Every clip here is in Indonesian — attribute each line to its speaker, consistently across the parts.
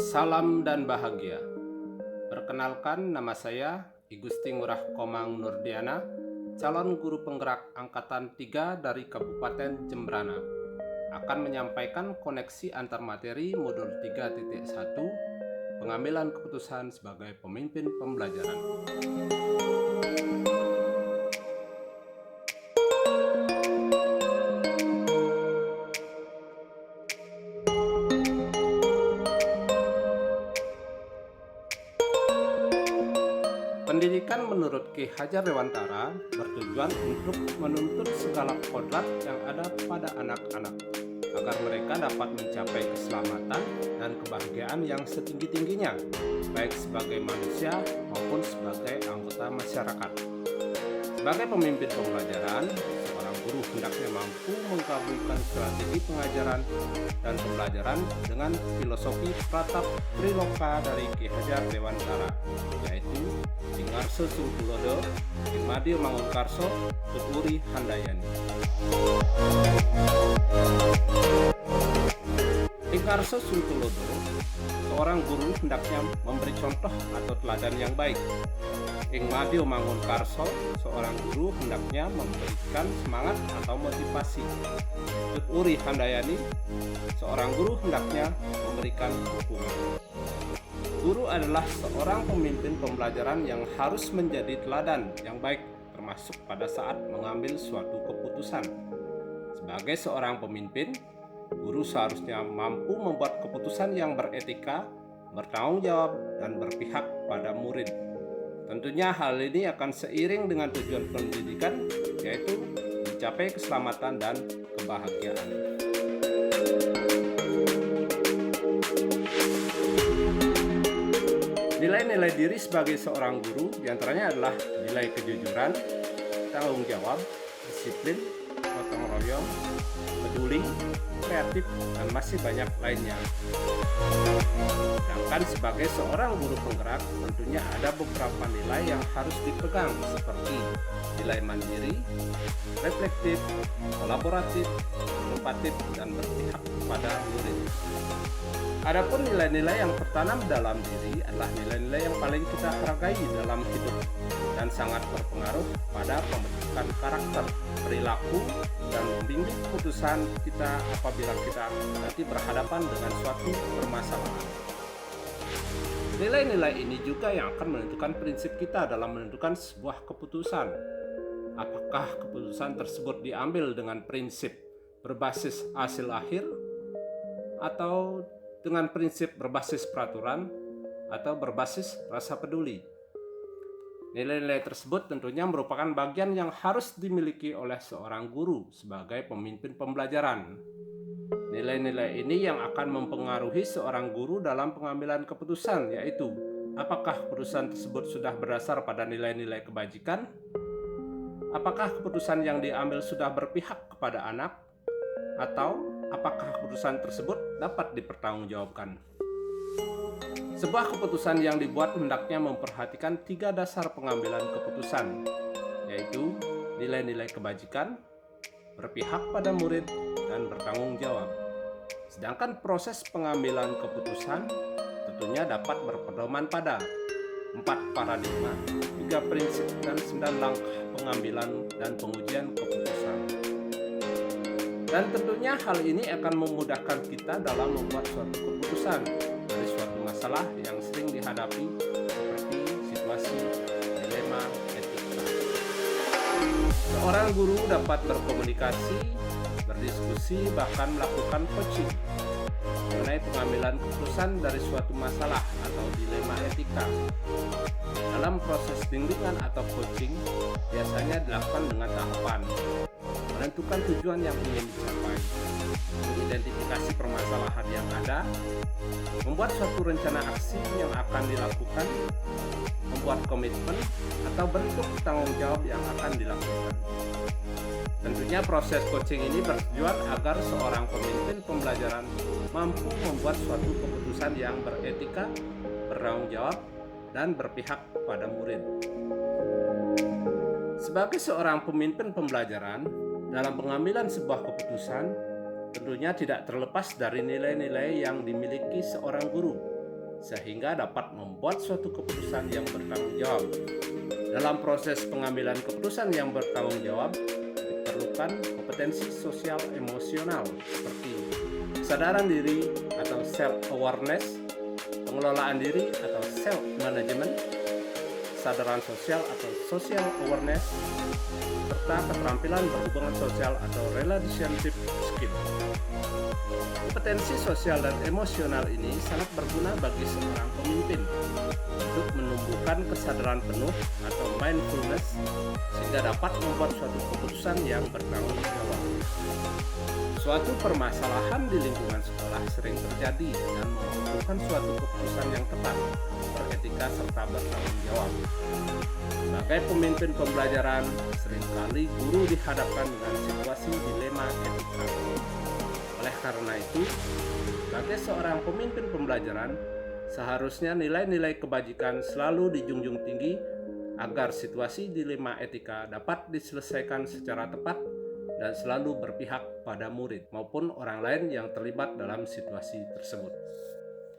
Speaker 1: Salam dan bahagia. Perkenalkan, nama saya I Gusti Ngurah Komang Nurdiana, calon guru penggerak Angkatan 3 dari Kabupaten Jembrana, akan menyampaikan koneksi antar materi modul 3.1 pengambilan keputusan sebagai pemimpin pembelajaran. Pendidikan menurut Ki Hajar Dewantara bertujuan untuk menuntut segala kodrat yang ada pada anak-anak agar mereka dapat mencapai keselamatan dan kebahagiaan yang setinggi-tingginya, baik sebagai manusia maupun sebagai anggota masyarakat. Sebagai pemimpin pembelajaran, seorang guru hendaknya mampu menggabungkan strategi pengajaran dan pembelajaran dengan filosofi Pratap Triloka dari Ki Hajar Dewantara, yaitu Ingarso Sungtulodo, Madio Mangunkarso, Tuturi Handayani. Ingarso Sungtulodo, seorang guru hendaknya memberi contoh atau teladan yang baik. Madio Mangunkarso, seorang guru hendaknya memberikan semangat atau motivasi. Tuturi Handayani, seorang guru hendaknya memberikan dukungan. Guru adalah seorang pemimpin pembelajaran yang harus menjadi teladan yang baik, termasuk pada saat mengambil suatu keputusan. Sebagai seorang pemimpin, guru seharusnya mampu membuat keputusan yang beretika, bertanggung jawab, dan berpihak pada murid. Tentunya hal ini akan seiring dengan tujuan pendidikan, yaitu mencapai keselamatan dan kebahagiaan. Nilai-nilai diri sebagai seorang guru diantaranya adalah nilai kejujuran, tanggung jawab, disiplin, gotong royong, peduli, kreatif, dan masih banyak lainnya. Sedangkan sebagai seorang guru penggerak, tentunya ada beberapa nilai yang harus dipegang seperti nilai mandiri, reflektif, kolaboratif, empatif, dan berpihak kepada murid. Adapun nilai-nilai yang tertanam dalam diri adalah nilai-nilai yang paling kita hargai dalam hidup dan sangat berpengaruh pada pembentukan karakter, perilaku, dan membimbing keputusan kita apabila kita nanti berhadapan dengan suatu permasalahan. Nilai-nilai ini juga yang akan menentukan prinsip kita dalam menentukan sebuah keputusan. Apakah keputusan tersebut diambil dengan prinsip berbasis hasil akhir, atau dengan prinsip berbasis peraturan, atau berbasis rasa peduli. Nilai-nilai tersebut tentunya merupakan bagian yang harus dimiliki oleh seorang guru sebagai pemimpin pembelajaran. Nilai-nilai ini yang akan mempengaruhi seorang guru dalam pengambilan keputusan, yaitu apakah keputusan tersebut sudah berdasar pada nilai-nilai kebajikan, apakah keputusan yang diambil sudah berpihak kepada anak, atau apakah keputusan tersebut dapat dipertanggungjawabkan. Sebuah keputusan yang dibuat hendaknya memperhatikan 3 dasar pengambilan keputusan, yaitu nilai-nilai kebajikan, berpihak pada murid, dan bertanggung jawab. Sedangkan proses pengambilan keputusan tentunya dapat berpedoman pada 4 paradigma, 3 prinsip, dan 9 langkah pengambilan dan pengujian keputusan. Dan tentunya hal ini akan memudahkan kita dalam membuat suatu keputusan dari suatu masalah yang sering dihadapi seperti situasi dilema etika. Seorang guru dapat berkomunikasi, berdiskusi, bahkan melakukan coaching mengenai pengambilan keputusan dari suatu masalah atau dilema etika. Dalam proses bimbingan atau coaching biasanya dilakukan dengan tahapan: menentukan tujuan yang ingin dicapai, mengidentifikasi permasalahan yang ada, membuat suatu rencana aksi yang akan dilakukan, membuat komitmen, atau bentuk tanggung jawab yang akan dilakukan. Tentunya proses coaching ini bertujuan agar seorang pemimpin pembelajaran mampu membuat suatu keputusan yang beretika, bertanggung jawab, dan berpihak pada murid. Sebagai seorang pemimpin pembelajaran, dalam pengambilan sebuah keputusan, tentunya tidak terlepas dari nilai-nilai yang dimiliki seorang guru. sehingga dapat membuat suatu keputusan yang bertanggung jawab. Dalam proses pengambilan keputusan yang bertanggung jawab, diperlukan kompetensi sosial emosional seperti kesadaran diri atau self-awareness, pengelolaan diri atau self-management, kesadaran sosial atau social awareness, serta keterampilan berhubungan sosial atau relationship skill. Kompetensi sosial dan emosional ini sangat berguna bagi seorang pemimpin untuk menumbuhkan kesadaran penuh atau mindfulness sehingga dapat membuat suatu keputusan yang bertanggung jawab. Suatu permasalahan di lingkungan sekolah sering terjadi dan membutuhkan suatu keputusan yang tepat, beretika serta bertanggung jawab. Sebagai pemimpin pembelajaran, seringkali guru dihadapkan dengan situasi dilema etika. Oleh karena itu, sebagai seorang pemimpin pembelajaran, seharusnya nilai-nilai kebajikan selalu dijunjung tinggi agar situasi dilema etika dapat diselesaikan secara tepat dan selalu berpihak pada murid maupun orang lain yang terlibat dalam situasi tersebut.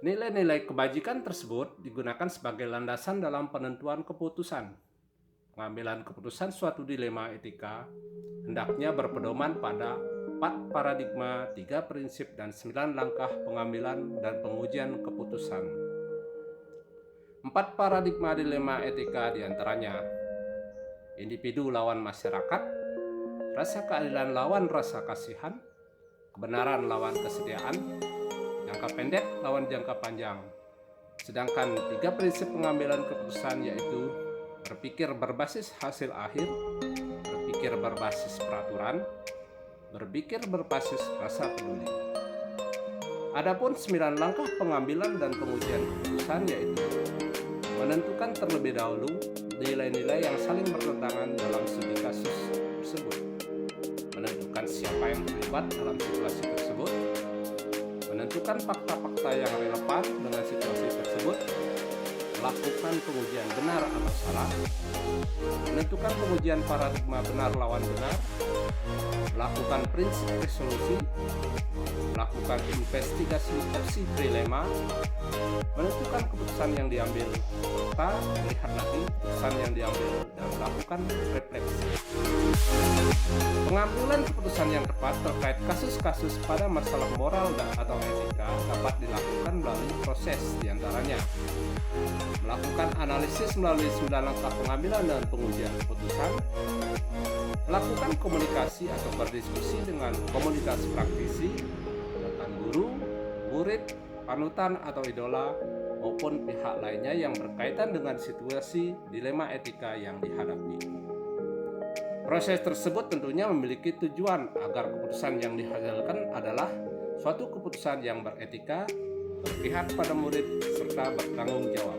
Speaker 1: Nilai-nilai kebajikan tersebut digunakan sebagai landasan dalam penentuan keputusan. Pengambilan keputusan suatu dilema etika hendaknya berpedoman pada 4 paradigma, 3 prinsip, dan 9 langkah pengambilan dan pengujian keputusan. 4 paradigma dilema etika diantaranya: individu lawan masyarakat, rasa keadilan lawan rasa kasihan, kebenaran lawan kesetiaan, jangka pendek lawan jangka panjang. Sedangkan 3 prinsip pengambilan keputusan yaitu berpikir berbasis hasil akhir, berpikir berbasis peraturan, berpikir berbasis rasa peduli. Adapun 9 langkah pengambilan dan pengujian keputusan yaitu menentukan terlebih dahulu nilai-nilai yang saling bertentangan dalam studi kasus tersebut, menentukan siapa yang terlibat dalam situasi tersebut, menentukan fakta-fakta yang relevan dengan situasi tersebut, melakukan pengujian benar atau salah, menentukan pengujian paradigma benar lawan benar, melakukan prinsip resolusi, melakukan investigasi opsi trilema, menentukan keputusan yang diambil, serta melihat lagi keputusan yang diambil dan melakukan refleksi. Pengambilan keputusan yang tepat terkait kasus-kasus pada masalah moral atau etika dapat dilakukan melalui proses diantaranya: melakukan analisis melalui 9 langkah pengambilan dan pengujian keputusan, melakukan komunikasi atau berdiskusi dengan komunitas praktisi, rekan guru, murid, panutan atau idola, maupun pihak lainnya yang berkaitan dengan situasi dilema etika yang dihadapi. Proses tersebut tentunya memiliki tujuan agar keputusan yang dihasilkan adalah suatu keputusan yang beretika, berpihak pada murid, serta bertanggung jawab.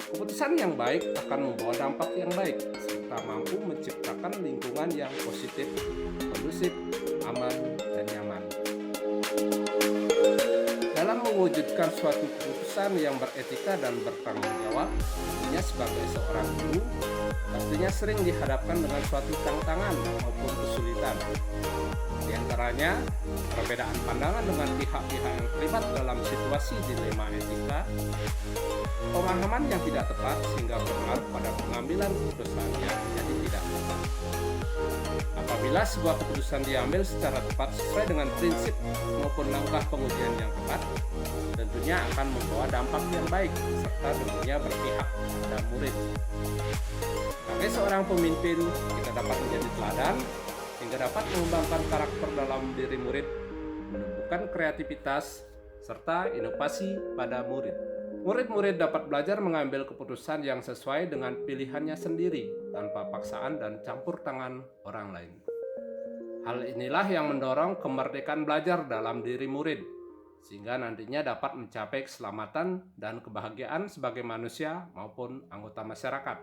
Speaker 1: Keputusan yang baik akan membawa dampak yang baik, serta mampu menciptakan lingkungan yang positif, kondusif, aman, dan nyaman. Dalam mewujudkan suatu keputusan yang beretika dan bertanggung jawab, tentunya sebagai seorang guru, pastinya sering dihadapkan dengan suatu tantangan maupun kesulitan. Di antaranya, perbedaan pandangan dengan pihak-pihak yang terlibat dalam situasi dilema etika, pemahaman yang tidak tepat sehingga berpengaruh pada pengambilan keputusan yang menjadi tidak tepat. Apabila sebuah keputusan diambil secara tepat sesuai dengan prinsip maupun langkah pengujian yang tepat, tentunya akan membawa dampak yang baik serta tentunya berpihak pada murid. Sebagai seorang pemimpin, kita dapat menjadi teladan hingga dapat mengembangkan karakter dalam diri murid, menumbuhkan kreativitas serta inovasi pada murid. Murid-murid dapat belajar mengambil keputusan yang sesuai dengan pilihannya sendiri tanpa paksaan dan campur tangan orang lain. Hal inilah yang mendorong kemerdekaan belajar dalam diri murid, sehingga nantinya dapat mencapai keselamatan dan kebahagiaan sebagai manusia maupun anggota masyarakat.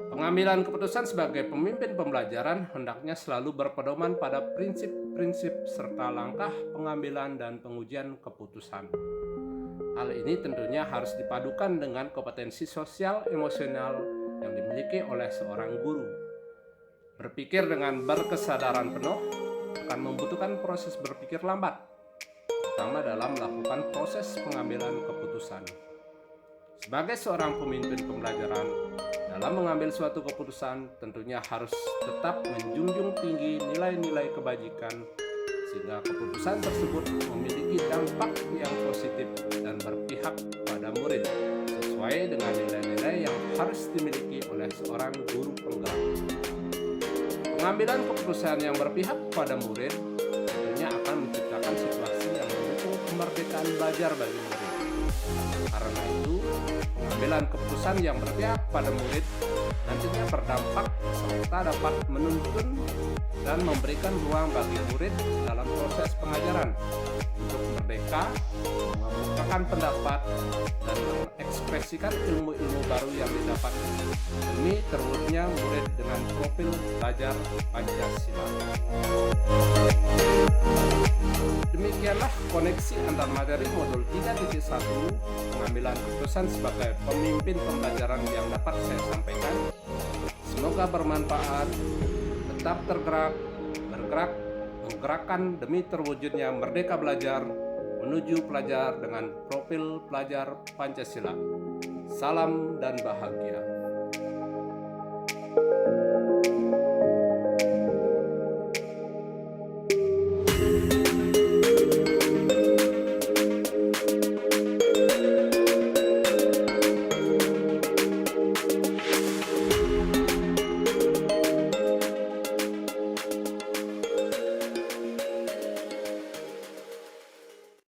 Speaker 1: Pengambilan keputusan sebagai pemimpin pembelajaran hendaknya selalu berpedoman pada prinsip-prinsip serta langkah pengambilan dan pengujian keputusan. Hal ini tentunya harus dipadukan dengan kompetensi sosial emosional yang dimiliki oleh seorang guru. Berpikir dengan berkesadaran penuh akan membutuhkan proses berpikir lambat, terutama dalam melakukan proses pengambilan keputusan. Sebagai seorang pemimpin pembelajaran, dalam mengambil suatu keputusan tentunya harus tetap menjunjung tinggi nilai-nilai kebajikan, sehingga keputusan tersebut memiliki dampak yang positif dan berpihak pada murid, sesuai dengan nilai-nilai yang harus dimiliki oleh seorang guru penggerak. Pengambilan keputusan yang berpihak pada murid tentunya akan menciptakan situasi yang mendukung kemerdekaan belajar bagi murid. Karena itu, pengambilan keputusan yang berpihak pada murid nantinya berdampak serta dapat menuntun dan memberikan ruang bagi murid dalam proses pengajaran untuk merdeka, mengemukakan pendapat, dan mengekspresikan ilmu-ilmu baru yang didapat demi terwujudnya murid dengan profil belajar Pancasila. Demikianlah koneksi antar materi modul 3.1 pengambilan keputusan sebagai pemimpin pembelajaran yang dapat saya sampaikan. Semoga bermanfaat. Tetap bergerak, menggerakkan demi terwujudnya merdeka belajar menuju pelajar dengan profil pelajar Pancasila. Salam dan bahagia.